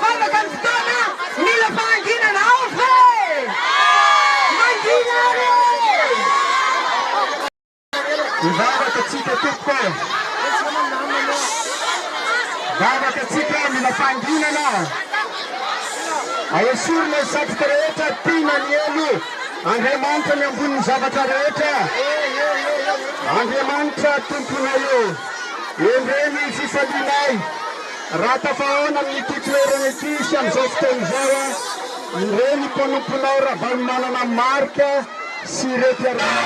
valaka amin'ny fotoana mila fahanginana ao ve mangina re mivavaka tsika tompoko vavaka tsika mila fahanginana aesorina satroka rehetra tina ny elo Andriamanitra ny ambonin'ny zavatra rehetra Andriamanitra tompona eo endreny fifalianay raha tafahoana amin'ny toetoerana ity sy amin'izao fotoana izao ireny mpanomponao raha valy manana marika sy repiarana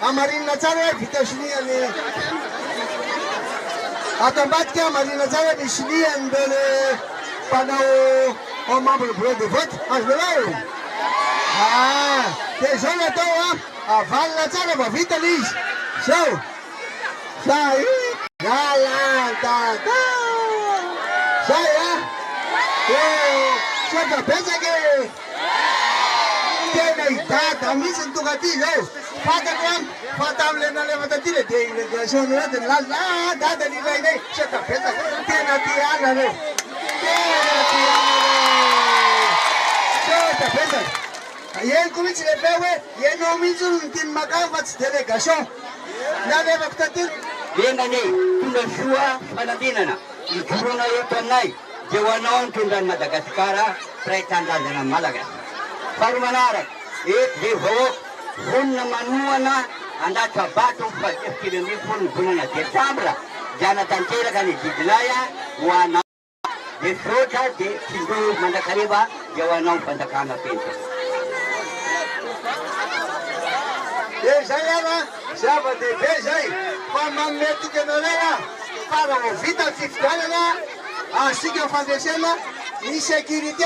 Amarina tsara vitasiniany atambatika amarina tsara visiniany mbele mpanao ao membre bureau de vote azonareo dia zao no atao avalina tsara va vitana izy zao zay galatata zay saka betsaka tena idata mihitsy ny tonga ty zao fatako fa tamile nalevata ty le dia irradiation rety laza dada ny ilainay saka betsaka tena tiana reo tena tiana reo saka betsaka eniko mihitsy lefe hoe ianao mihitsy ny tiny makany fa tsy délégation nalevako taty Lenane tuna soa fanadinana ikorona eto aminay dia ho anao ny tondran'i Madagasikara praitandrazana Malagasy. Faharomanaraka eto dia vahoaka vonona manoana andatra bato fahatsefokely amin'ny volana desambra diana tanteraka ny didinay ho anao dia sotra dia tindro mandrakariva dia ho anao ny fanjakana pentra. Zay ara zava-dehibe zay fa mametika anareo fa raha vita ny fifidianana asika fandresena ny sécurité